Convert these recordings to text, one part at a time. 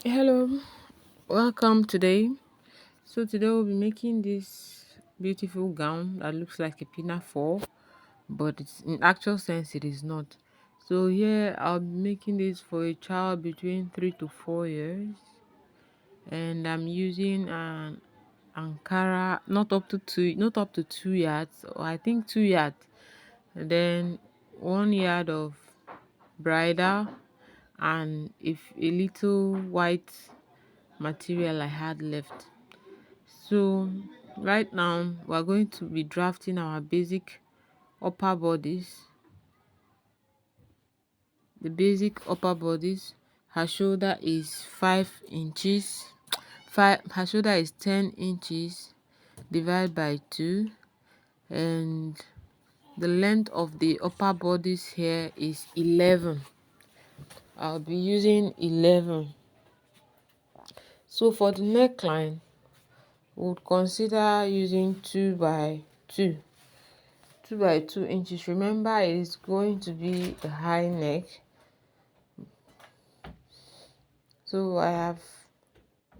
Hello, welcome today. So today we'll be making this beautiful gown that looks like a pinafore, but it's in actual sense it is not. So here I'll be making this for a child between 3 to 4 years, and I'm using an Ankara, not up to 2 yards, or I think 2 yards, and then 1 yard of bridal, and if a little white material I had left. So right now we're going to be drafting our basic upper bodies. The basic upper bodies, her shoulder is 5 inches. Her shoulder is 10 inches divided by 2, and the length of the upper bodies here is 11. I'll be using 11. So for the neckline, would consider using 2 by 2 inches. Remember, it is going to be a high neck, so I have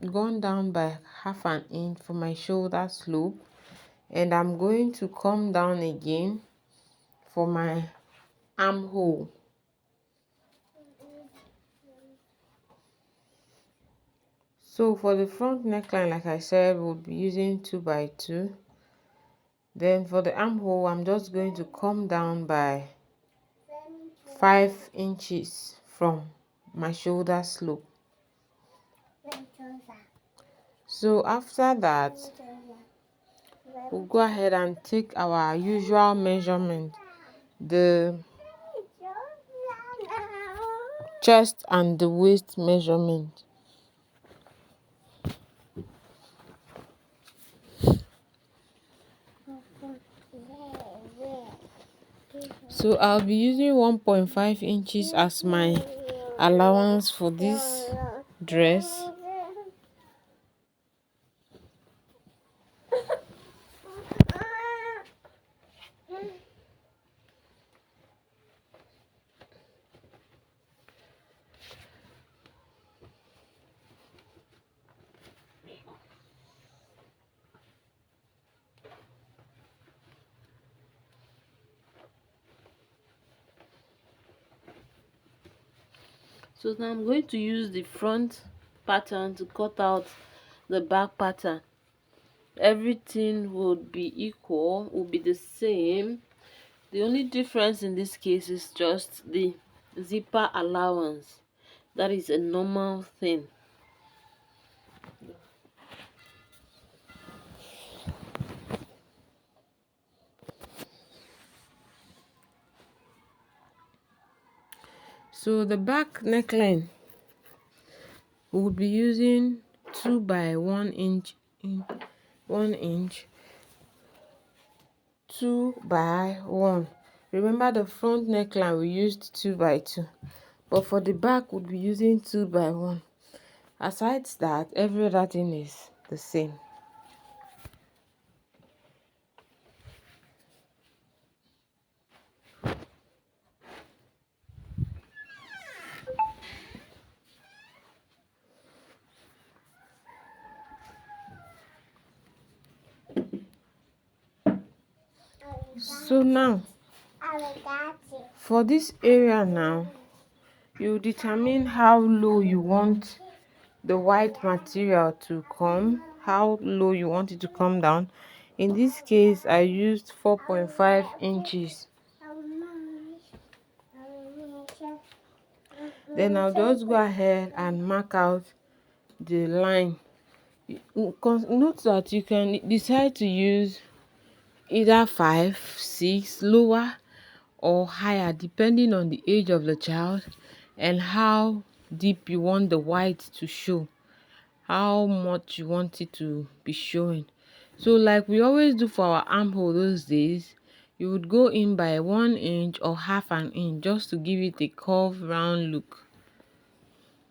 gone down by half an inch for my shoulder slope, and I'm going to come down again for my armhole. So for the front neckline, like I said, we'll be using 2 by 2. Then for the armhole, I'm just going to come down by 5 inches from my shoulder slope. So after that, we'll go ahead and take our usual measurement, the chest and the waist measurement. So I'll be using 1.5 inches as my allowance for this dress. So now I'm going to use the front pattern to cut out the back pattern. Everything would be equal, will be the same. The only difference in this case is just the zipper allowance. That is a normal thing. So the back neckline, we will be using 2 by 1 inch, 2 by 1. Remember, the front neckline we used 2 by 2, but for the back we'll be using 2 by 1. Aside that, every other thing is the same. So now, for this area now, you determine how low you want the white material to come, how low you want it to come down. In this case, I used 4.5 inches. Then I'll just go ahead and mark out the line. Note that you can decide to use either 5, 6, lower or higher, depending on the age of the child and how deep you want the white to show, how much you want it to be showing. So like we always do for our armhole those days, you would go in by 1 inch or half an inch just to give it a curved round look,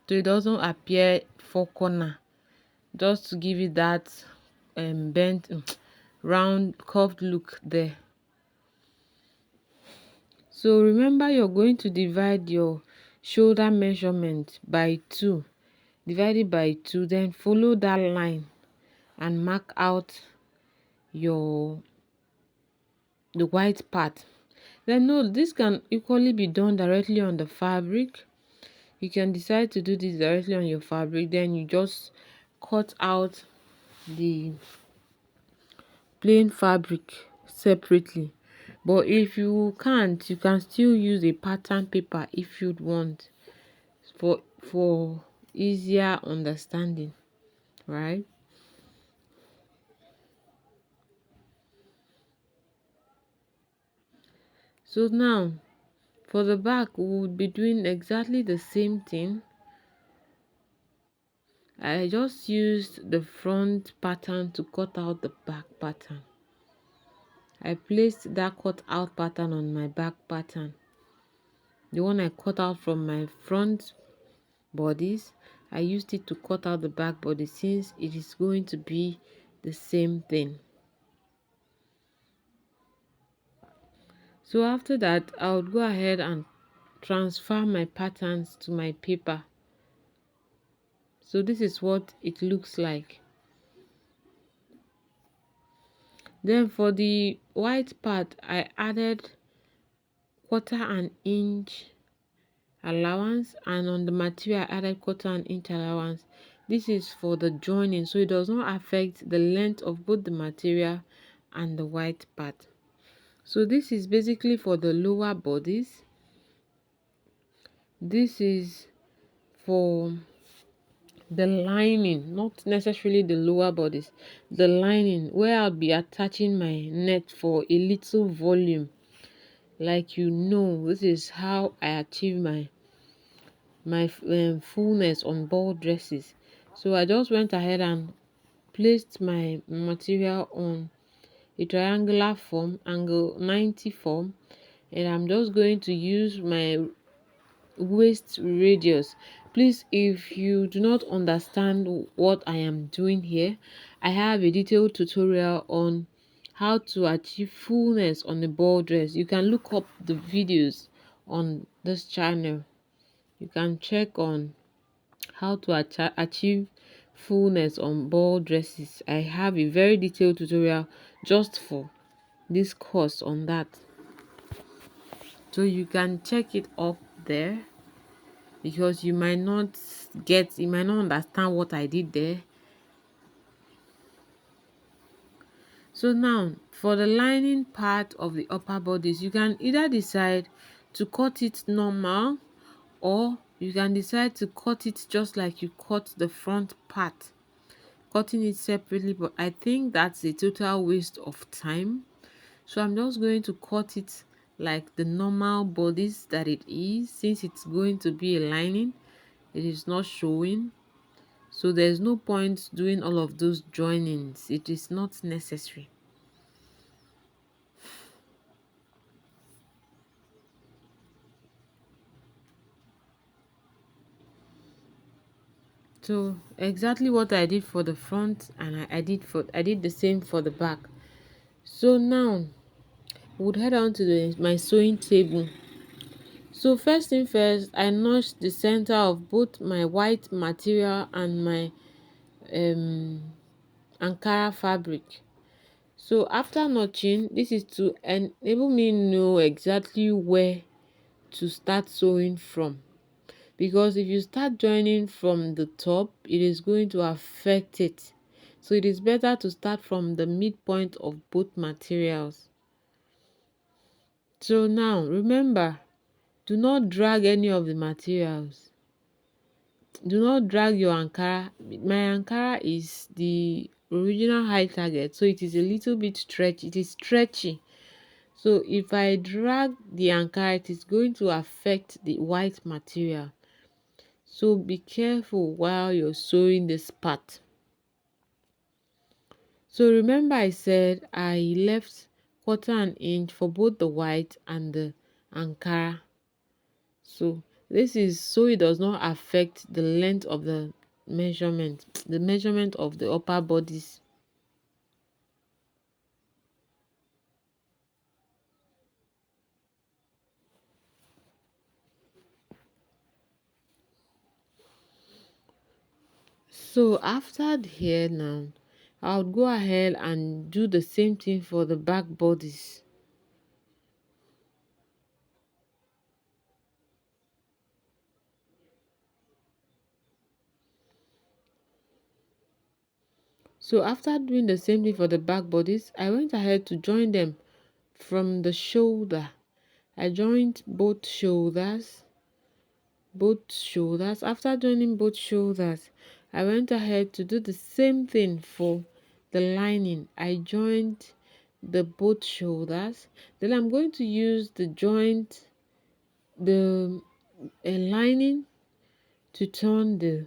so it doesn't appear four corner, just to give it that bent round curved look there. So remember, you're going to divide your shoulder measurement by 2. divide it by 2, then follow that line and mark out your the white part. Then note, this can equally be done directly on the fabric. You can decide to do this directly on your fabric, then you just cut out the plain fabric separately. But if you can't, you can still use a pattern paper if you'd want, for easier understanding, right? So now for the back, we would be doing exactly the same thing. I just used the front pattern to cut out the back pattern. I placed that cut out pattern on my back pattern. The one I cut out from my front bodies, I used it to cut out the back body, since it is going to be the same thing. So after that, I would go ahead and transfer my patterns to my paper. So this is what it looks like. Then for the white part, I added 1/4 inch allowance, and on the material I added 1/4 inch allowance. This is for the joining, so it does not affect the length of both the material and the white part. So this is basically for the lower bodies. This is for the lining, not necessarily the lower bodies, the lining, where I'll be attaching my net for a little volume. Like, this is how I achieve my fullness on ball dresses. So I just went ahead and placed my material on a triangular form, angle 90 form, and I'm just going to use my waist radius. Please, if you do not understand what I am doing here, I have a detailed tutorial on how to achieve fullness on a ball dress. You can look up the videos on this channel. You can check on how to achieve fullness on ball dresses. I have a very detailed tutorial just for this course on that, so you can check it up there, because you might not understand what I did there. So now for the lining part of the upper bodies, you can either decide to cut it normal, or you can decide to cut it just like you cut the front part, cutting it separately. But I think that's a total waste of time, so I'm just going to cut it like the normal bodies that it is, since it's going to be a lining. It is not showing, so there's no point doing all of those joinings. It is not necessary. So exactly what I did for the front, and I did the same for the back. So now we'll head on to my sewing table. So first thing first, I notched the center of both my white material and my Ankara fabric. So after notching, this is to enable me know exactly where to start sewing from, because if you start joining from the top, it is going to affect it. So it is better to start from the midpoint of both materials. So now remember, do not drag any of the materials. Do not drag your Ankara. My Ankara is the original high target, so it is a little bit stretchy. It is stretchy. So if I drag the Ankara, it is going to affect the white material. So be careful while you're sewing this part. So remember, I said I left 1/4 inch for both the white and the Ankara. So this is so it does not affect the length of the measurement of the upper bodies. So after the hair now, I would go ahead and do the same thing for the back bodies. So after doing the same thing for the back bodies, I went ahead to join them from the shoulder. I joined both shoulders. After joining both shoulders, I went ahead to do the same thing for the lining. I joined the both shoulders. Then I'm going to use the lining to turn the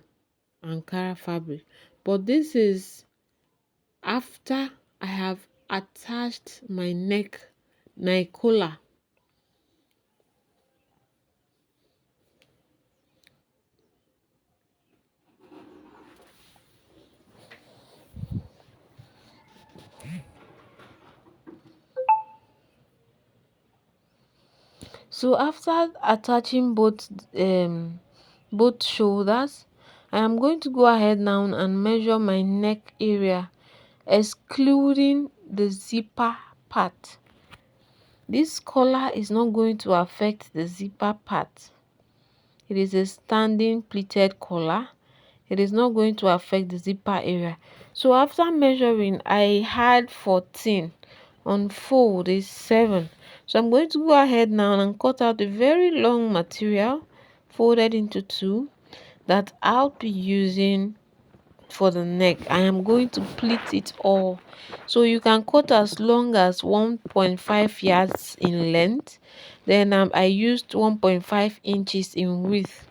Ankara fabric. But this is after I have attached my collar. So after attaching both shoulders, I am going to go ahead now and measure my neck area, excluding the zipper part. This collar is not going to affect the zipper part. It is a standing pleated collar. It is not going to affect the zipper area. So after measuring, I had 14. On fold is 7. So I'm going to go ahead now and cut out a very long material folded into two that I'll be using for the neck. I am going to pleat it all. So you can cut as long as 1.5 yards in length. Then I used 1.5 inches in width.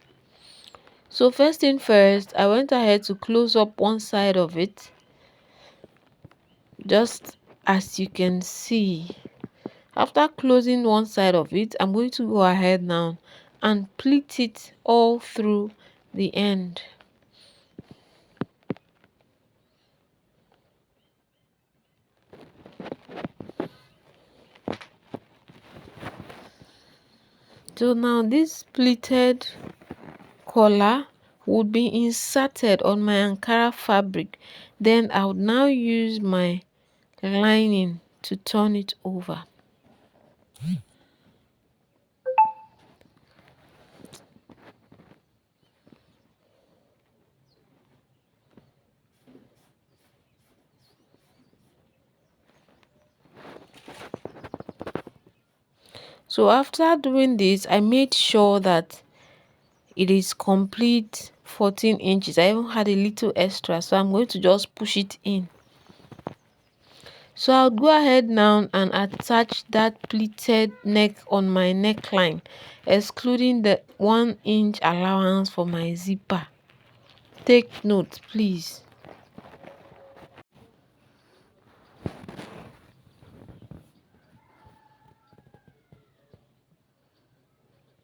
So first thing first, I went ahead to close up one side of it, just as you can see. After closing one side of it, I'm going to go ahead now and pleat it all through the end. So now this pleated collar would be inserted on my Ankara fabric. Then I would now use my lining to turn it over. So after doing this, I made sure that it is complete 14 inches. I even had a little extra, so I'm going to just push it in. So I'll go ahead now and attach that pleated neck on my neckline, excluding the 1 inch allowance for my zipper. Take note, please.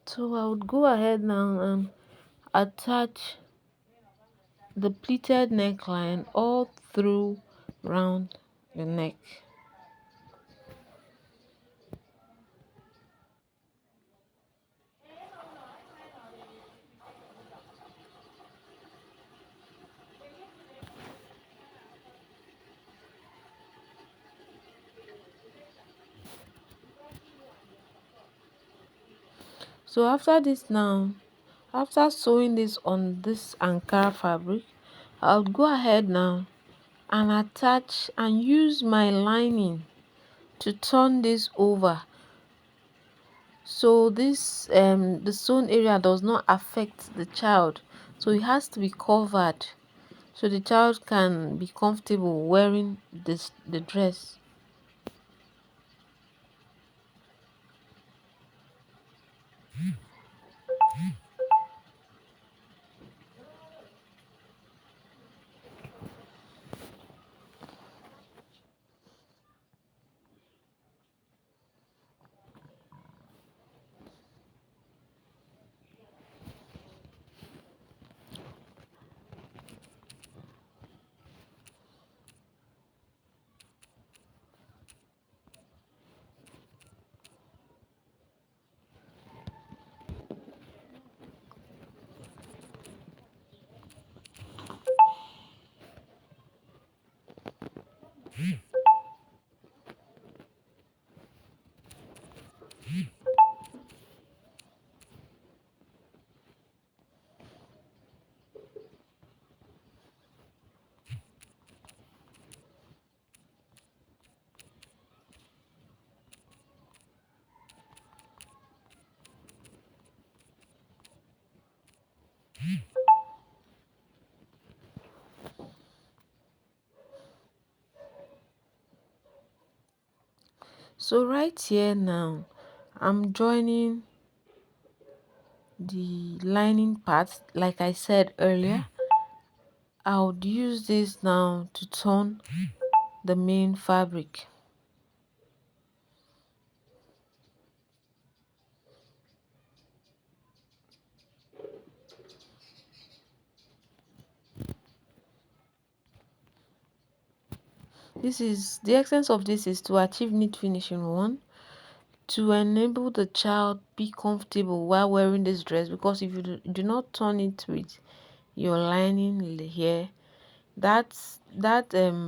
So I would go ahead now and attach the pleated neckline all through round the neck. So after sewing this on this Ankara fabric, I'll go ahead now and attach and use my lining to turn this over, so this the sewn area does not affect the child, so it has to be covered so the child can be comfortable wearing the dress. So right here now, I'm joining the lining part. Like I said earlier, I would use this now to turn the main fabric. This is the essence of this is to achieve neat finishing. One, to enable the child be comfortable while wearing this dress, because if you do not turn it with your lining here, that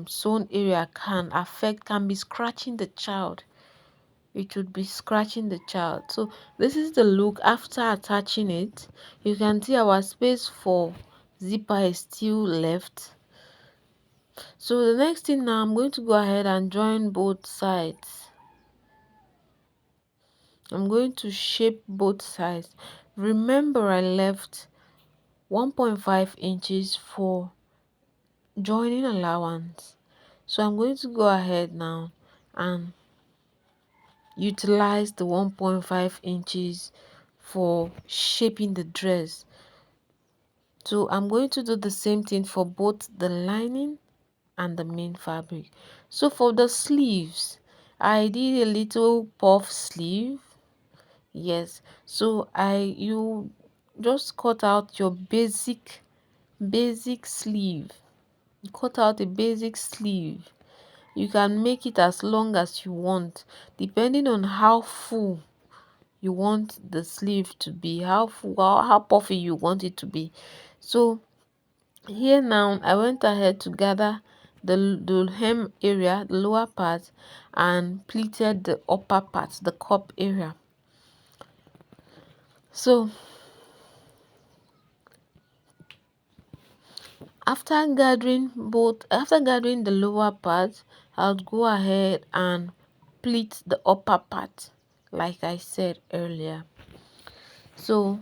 sewn area can be scratching the child. It would be scratching the child. So this is the look after attaching it. You can see our space for zipper is still left. So the next thing now, I'm going to go ahead and join both sides. I'm going to shape both sides. Remember, I left 1.5 inches for joining allowance. So I'm going to go ahead now and utilize the 1.5 inches for shaping the dress. So I'm going to do the same thing for both the lining and the main fabric. So for the sleeves, I did a little puff sleeve. Yes, so you just cut out your basic sleeve. Cut out a basic sleeve. You can make it as long as you want, depending on how full you want the sleeve to be, how full, how puffy you want it to be. So here now, I went ahead to gather the hem area, the lower part, and pleated the upper part, the cup area. So after gathering the lower part, I'll go ahead and pleat the upper part, like I said earlier. So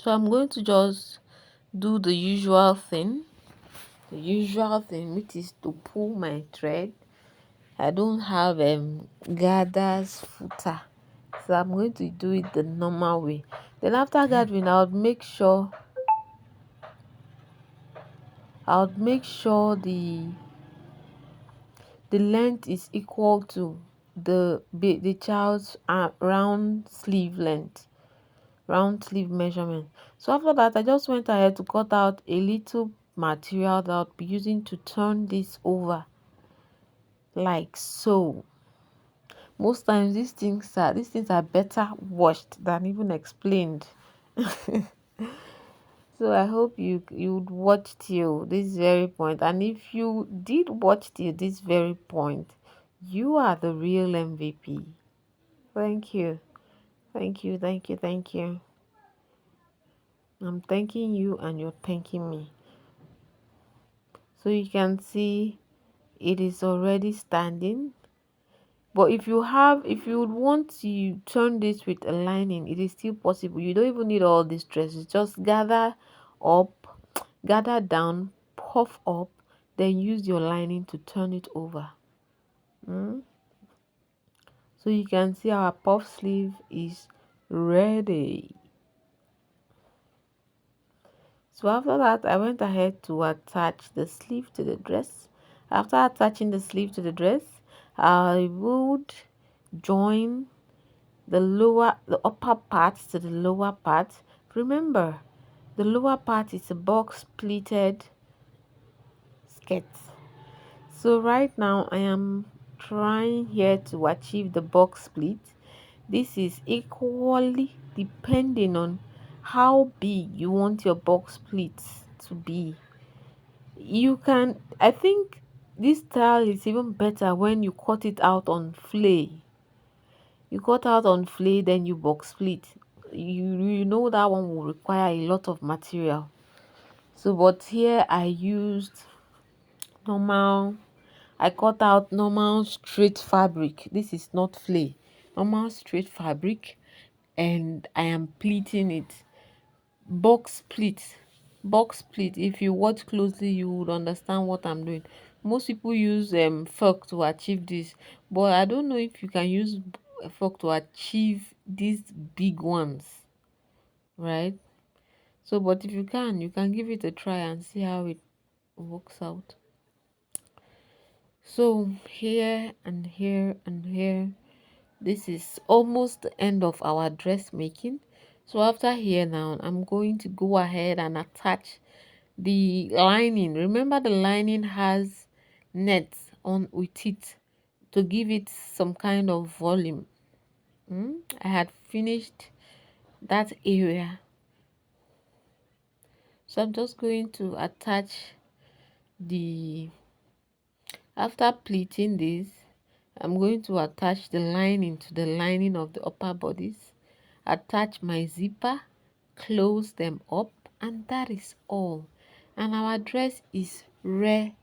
I'm going to just do the usual thing, which is to pull my thread. I don't have gathers footer, so I'm going to do it the normal way. Then after gathering, I would make sure the length is equal to the child's round sleeve length, round sleeve measurement. So after that, I just went ahead to cut out a little material that I'll be using to turn this over, like so. Most times these things are better watched than even explained. So I hope you'd watch till this very point, and if you did watch till this very point, you are the real MVP. Thank you, thank you, thank you, thank you. I'm thanking you and you're thanking me. So you can see it is already standing. But if you would want to turn this with a lining, it is still possible. You don't even need all these dresses. Just up, gather down, puff up, then use your lining to turn it over. Mm? So you can see our puff sleeve is ready. So after that, I went ahead to attach the sleeve to the dress. After attaching the sleeve to the dress, I would join the upper part to the lower part. Remember, the lower part is a box pleated skirt. So right now I am trying here to achieve the box pleat. This is equally depending on how big you want your box pleats to be. I think this style is even better when you cut it out on flay. You cut out on flay, then you box pleat. you know that one will require a lot of material. So but here I used normal, I cut out normal straight fabric. This is not flay, normal straight fabric, and I am pleating it. Box pleat, box pleat. If you watch closely, you would understand what I'm doing. Most people use fork to achieve this, but I don't know if you can use a fork to achieve these big ones, right? So but if you can give it a try and see how it works out. So here and here and here, this is almost the end of our dressmaking. So after here now, I'm going to go ahead and attach the lining. Remember, the lining has nets on with it to give it some kind of volume. I had finished that area, so I'm just going to attach the, after pleating this, I'm going to attach the lining to the lining of the upper bodies, attach my zipper, close them up, and that is all. And our dress is ready.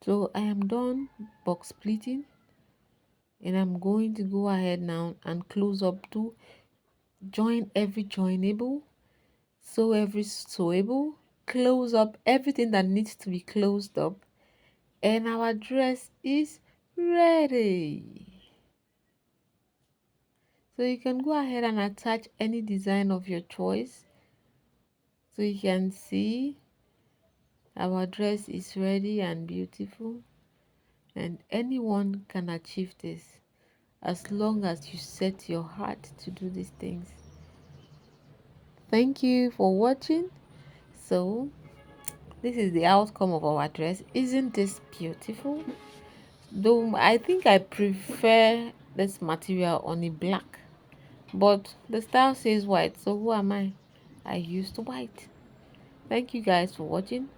So I am done box pleating, and I'm going to go ahead now and close up to join every joinable, sew every sewable, close up everything that needs to be closed up, and our dress is ready. So you can go ahead and attach any design of your choice. So you can see our dress is ready and beautiful, and anyone can achieve this as long as you set your heart to do these things. Thank you for watching. So this is the outcome of our dress. Isn't this beautiful? Though I think I prefer this material on a black, but the style says white, so who am I? I used white. Thank you guys for watching.